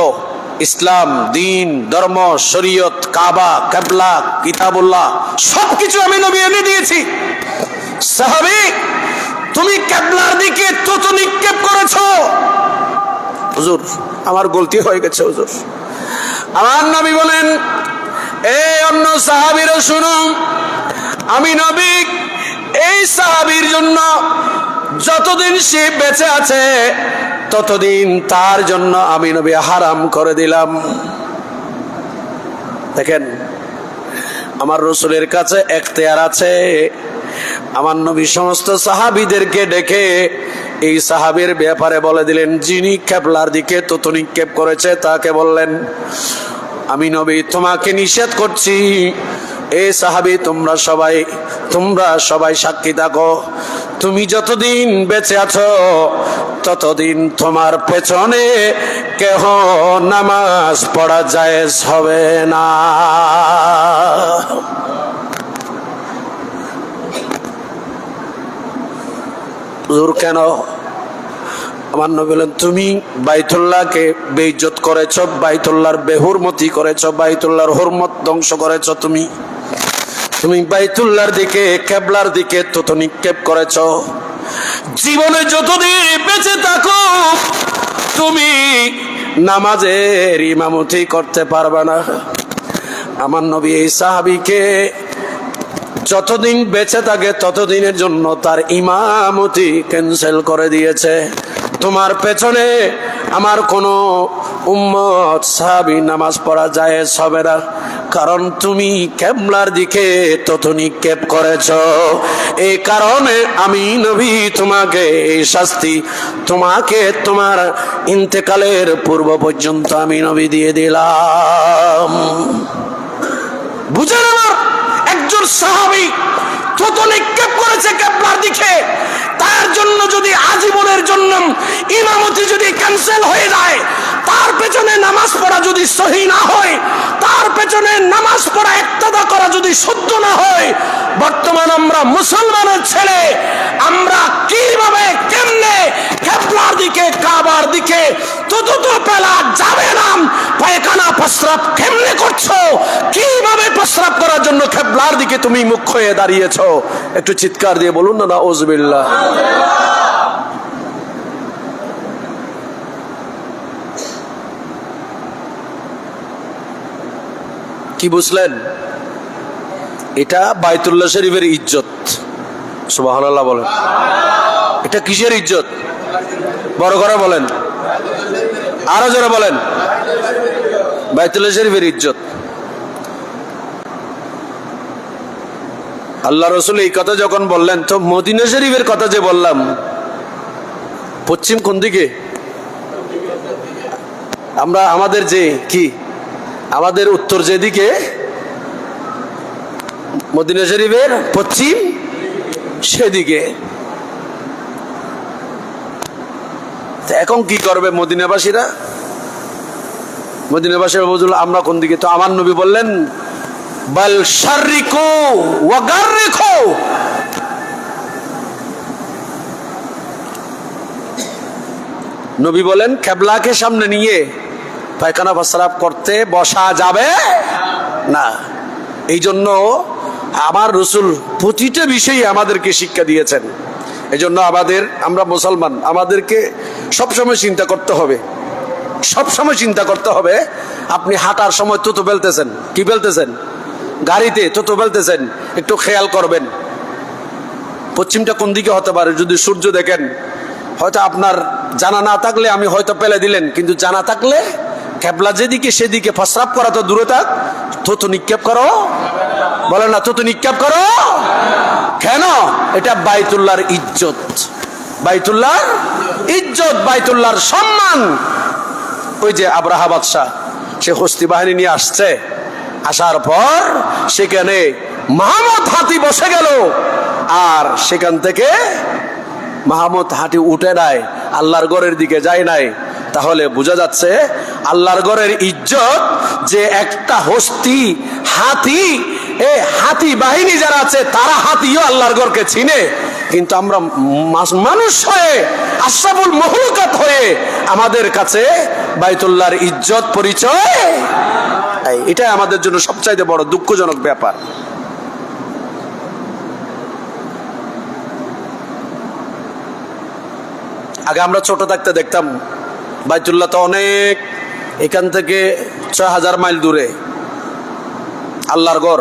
ইসলাম, দিন, ধর্ম, শরীয়ত, কাবা, কিবলা, কিতাবুল্লাহ সবকিছু আমি নবী এনে দিয়েছি। সাহাবী, তুমি কিবলার দিকে থুতু নিক্ষেপ করেছো। হুজুর আমার গলতি হয়ে গেছে হুজুর। আমার নবী বলেন, এই অন্য সাহাবীরা শুনো, আমি নবী এই সাহাবীর জন্য যতদিন সে বেঁচে আছে ততদিন তার জন্য আমি নবী হারাম করে দিলাম। দেখেন, আমার রসুলের কাছে এখতিয়ার আছে। আমার নবী সমস্ত সাহাবীদেরকে ডেকে এই সাহাবীর ব্যাপারে বলে দিলেন, যিনি কিবলার দিকে থুতু নিক্ষেপ করেছে তাকে বললেন, আমি নবী তোমাকে নিষেধ করছি, এই সাহাবী তোমরা সবাই সাক্ষী থাকো, তুমি যতদিন বেঁচে আছো ততদিন তোমার পেছনে কেহ নামাজ পড়া জায়েজ হবে না। হুজুর কেন? আমার নবী বলেন, তুমি বাইতুল্লাহকে বেইজ্জত করেছ, বাইতুল্লাহর বেহুরমতি করেছ, বাইতুল্লাহর হুরমত ধ্বংস করেছ। তুমি বাইতুল্লাহর দিকে, কিবলার দিকে থুতু নিক্ষেপ করেছ। জীবনে যতদিন বেঁচে থাকো তুমি নামাজের ইমামতি করতে পারবে না। আমার নবী এই সাহাবীকে যতদিন বেঁচে থাকে ততদিনের জন্য তার ইমামতি ক্যান্সেল করে দিয়েছে। তোমার পেছনে আমার কোনো উম্মত সাহাবী নামাজ পড়া জায়েজ হবে না, কারণ তুমি কিবলার দিকে তত নিক্ষেপ করেছ। এই কারণে আমি নবী তোমাকে এই শাস্তি তোমাকে তোমার ইন্তেকালের পূর্ব পর্যন্ত আমি নবী দিয়ে দিলাম। বুঝে নেন, একজন সাহাবী তত নিক্ষেপ করেছে কিবলার দিকে, তার জন্য যদি আজীবনের জন্য ইমামতি যদি ক্যান্সেল হয়ে যায়, তার পেছনে নামাজ পড়া যদি সহি না হয়, তার পেছনে নামাজ পড়া ইক্তেদা করা যদি শুদ্ধ না হয়, বর্তমান আমরা মুসলমানের ছেলে, আমরা কিভাবে কেমনে কিবলার দিকে কাবার দিকে তত পেলা যাবে না, পায়খানা প্রস্রাব কেমনে করছো, কিভাবে প্রস্রাব করার জন্য কিবলার দিকে তুমি মুখ হয়ে দাঁড়িয়েছো? একটু চিৎকার দিয়ে বলুন না নাউজুবিল্লাহ। কি বুঝলেন? এটা বাইতুল্লাহ শরীফের ইজ্জত। সুবহানাল্লাহ বলেন। এটা কিসের ইজ্জত? বড় করে বলেন, আরো জোরে বলেন। বাইতুল্লাহ শরীফের ইজ্জত। আল্লাহ রসুল এই কথা যখন বললেন, তো মদিনা শরীফের কথা যে বললাম, পশ্চিম কোন দিকে? আমরা আমাদের যে কি আমাদের উত্তর যেদিকে, মদিনা শরীফের পশ্চিম সেদিকে। এখন কি করবে মদিনাবাসীরা? মদিনাবাসীরা বুঝল আমরা কোন দিকে। তো আমার নবী বললেন, বাল শাররিকু ওয়া গাররিকু, নবী বলেন কিবলাকে সামনে নিয়ে পায়খানা প্রস্রাব করতে বসা যাবে না। এই জন্য আমার রাসূল প্রতিটা বিষয়ে আমাদেরকে শিক্ষা দিয়েছেন। এই জন্য আমরা মুসলমান, আমাদেরকে সবসময় চিন্তা করতে হবে, সবসময় চিন্তা করতে হবে। আপনি হাঁটার সময় তুতু ফেলতেছেন, কি ফেলতেছেন? গাড়িতে তুতু ফেলতেছেন, একটু খেয়াল করবেন পশ্চিমটা কোন দিকে হতে পারে। যদি সূর্য দেখেন, হয়তো আপনার জানা না থাকলে আমি হয়তো ফেলে দিলেন, কিন্তু জানা থাকলে কিবলা যেদিকে সেদিকে প্রস্রাব করা তো দূরে থাক, থুতু নিক্ষেপ করো, বলে না থুতু নিক্ষেপ করো। কেন? এটা বাইতুল্লাহর ইজ্জত, বাইতুল্লাহর ইজ্জত, বাইতুল্লাহর সম্মান। ওই যে আব্রাহা বাদশাহ, সে হস্তি বাহিনী নিয়ে আসছে, আসার পর সেখানে মাহমুদ হাতি বসে গেল, আর সেখান থেকে মাহমুদ হাতি উঠে নাই, আল্লাহর ঘরের দিকে যায় নাই। তাহলে বোঝা যাচ্ছে আল্লাহর ঘরের ইজ্জত যে একটা হস্তি হাতি, হাতি বাহিনী যারা আছে তারা হাতিও আল্লাহর ঘরকে চিনে, কিন্তু আমরা মানুষ হয়ে, আশরাফুল মখলুকাত হয়ে আমাদের কাছে বাইতুল্লাহর ইজ্জত পরিচয়, এটা আমাদের জন্য সবচাইতে বড় দুঃখজনক ব্যাপার। আগে আমরা ছোট থাকতে দেখতাম বাইতুল্লাহ তো অনেক, এখান থেকে ৬,০০০ মাইল দূরে আল্লাহর ঘর।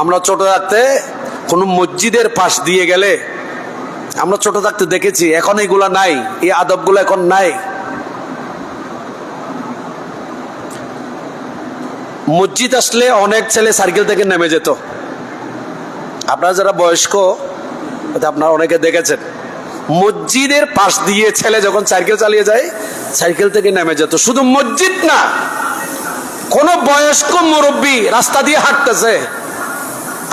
আমরা ছোট থাকতে কোনো মসজিদের পাশ দিয়ে গেলে আমরা ছোট থাকতে দেখেছি, এখন এগুলা নাই, এই আদবগুলো এখন নাই। মসজিদ আসলে অনেক ছেলে সাইকেল থেকে নেমে যেত। আপনারা যারা বয়স্ক, আপনারা অনেকে দেখেছেন, মসজিদের পাশ দিয়ে ছেলে যখন সাইকেল চালিয়ে যায়, সাইকেল থেকে নেমে যেত। শুধু মসজিদ না, কোন বয়স্ক মুরব্বী রাস্তা দিয়ে হাঁটতেছে,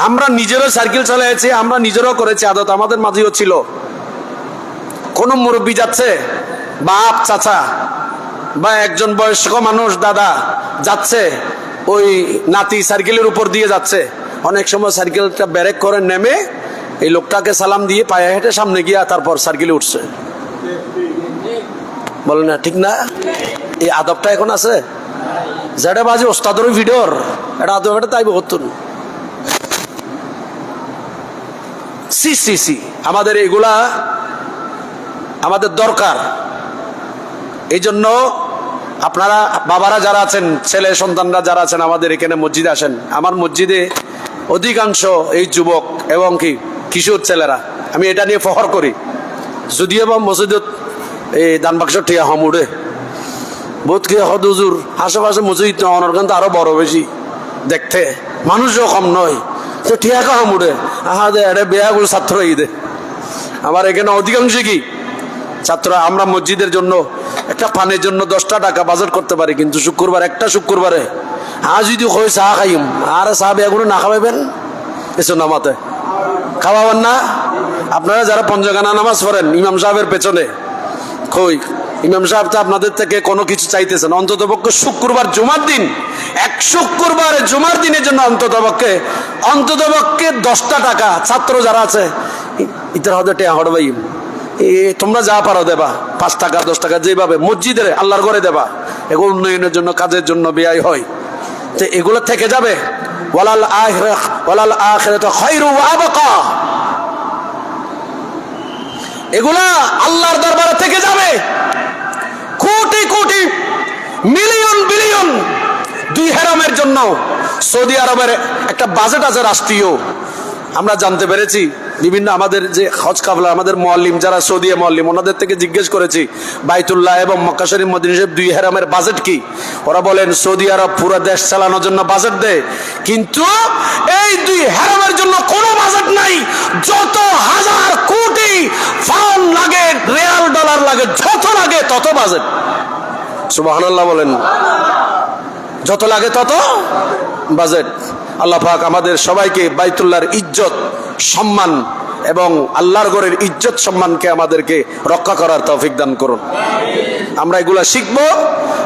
আমরা নিজেরও সাইকেল চালিয়েছি, আমরা নিজেরও করেছি, আদত আমাদের মাঝেও ছিল। কোন মুরব্বী যাচ্ছে, বাপ চাচা বা একজন বয়স্ক মানুষ দাদা যাচ্ছে, ওই নাতি সাইকেলের উপর দিয়ে যাচ্ছে, অনেক সময় সাইকেলটা ব্রেক করে নেমে এই লোকটাকে সালাম দিয়ে পায়ে হেঁটে সামনে গিয়া তারপর সাইকেলে উঠছে। বলে না ঠিক না? এই আদবটা এখন আছে? যেটা বাজে ওস্তাদের ভিডিওর এটা আদব, এটা তাই বলতুন। সি সি সি, আমাদের এগুলা আমাদের দরকার। এই জন্য আপনারা বাবারা যারা আছেন, ছেলে সন্তানরা যারা আছেন, আমাদের এখানে মসজিদে আসেন। আমার মসজিদে অধিকাংশ এই যুবক এবং কি কিশোর ছেলেরা, আমি এটা নিয়ে ফখর করি। যদিও বা মসজিদত এই দান বাক্স ঠিয়া হম উঠে বোধ কি হদুজুর আশেপাশে মসজিদ অনর কিন্তু আরো বড় বেশি, দেখতে, মানুষও কম নয়, তো ঠিয়া কাহা মুড়ে আহা দে এটা বেয়াগুলো ছাত্র ঈদে। আমার এখানে অধিকাংশ কি ছাত্র, আমরা মসজিদের জন্য একটা পানের জন্য 10টা টাকা বাজেট করতে পারি, কিন্তু শুক্রবার একটা শুক্রবারে যদি কই চা খাইম আর চা বেয়াগুলো না খাওয়াবেন এসো নামাতে খাওয়াবেন না। আপনারা যারা পঞ্চগানা নামাজ পড়েন ইমাম সাহেবের পেছনে, কই ইমাম সাহেব তো আপনাদের থেকে কোনো কিছু চাইতেছেন, অন্তত পক্ষে শুক্রবার জুমার দিন, এক শুক্রবার জুমার দিনের জন্য অন্তত পক্ষে 10টা টাকা ছাত্র যারা আছে ইতার হতে টেয়া হড়বাই তোমরা যা পারো দেবা, 5 টাকা 10 টাকা যেভাবে মসজিদের আল্লাহর ঘরে দেবা, এগুলো উন্নয়নের জন্য কাজের জন্য ব্যয় হয়, তো এগুলো থেকে যাবে। ওয়ালাল আখিরাতু খায়রু ওয়া আবকা, এগুলা আল্লাহর দরবারে থেকে যাবে। কোটি কোটি মিলিয়ন বিলিয়ন 2 হারামের জন্য সৌদি আরবের একটা বাজেট আছে রাষ্ট্রীয়। আমরা জানতে পেরেছি বিভিন্ন আমাদের যে হজ কাফলা, আমাদের মুআল্লিম যারা সৌদি মুআল্লিম, ওনাদের থেকে জিজ্ঞেস করেছি বাইতুল্লাহ এবং মক্কা শরীফ মদিনা শরীফ 2 হারামের বাজেট কি। ওরা বলেন সৌদি আরব পুরো দেশ চালানোর জন্য বাজেট দেয়, কিন্তু এই 2 হারামের জন্য কোনো বাজেট নাই। যত হাজার কোটি পাউন্ড লাগে, রিয়াল ডলার লাগে, যত লাগে তত বাজেট। সুবহানাল্লাহ বলেন, যত লাগে তত বাজেট। আল্লাহ পাক আমাদের সবাইকে বাইতুল্লাহর ইজ্জত সম্মান এবং আল্লাহর ঘরের ইজ্জত সম্মানকে আমাদেরকে রক্ষা করার তৌফিক দান করুন। আমরা এগুলা শিখবো।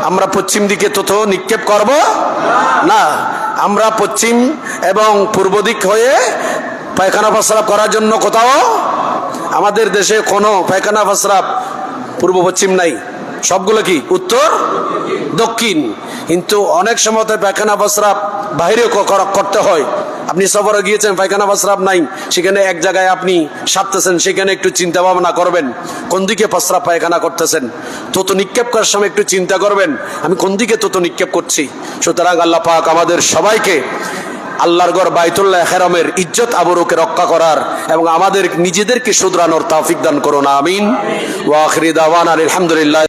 আমরা পশ্চিম দিকে তত নিক্ষেপ করব না। আমরা পশ্চিম এবং পূর্ব দিক হয়ে পায়খানা প্রস্রাব করার জন্য কোথাও, আমাদের দেশে কোনো পায়খানা প্রস্রাব পূর্ব পশ্চিম নাই, সবগুলো কি উত্তর দক্ষিণ। কিন্তু অনেক সময় পায়খানা প্রস্রাব বাইরেও করতে হয়। আপনি সফরে গিয়েছেন, পায়খানা প্রস্রাব নাই, সেখানে এক জায়গায় আপনি সারতেছেন, সেখানে একটু চিন্তা ভাবনা করবেন কোন দিকে প্রস্রাব পায়খানা করতেছেন। তত নিক্ষেপ করার সময় একটু চিন্তা করবেন আমি কোন দিকে তত নিক্ষেপ করছি। সুতরাং আল্লাহ পাক আমাদের সবাইকে আল্লাহর ঘর বাইতুল্লাহ হারামের ইজ্জত আবরুকে রক্ষা করার এবং আমাদের নিজেদেরকে শুধরানোর তৌফিক দান করুন। আমিন। ওয়া আখিরি দাওয়ানা আলহামদুলিল্লাহ।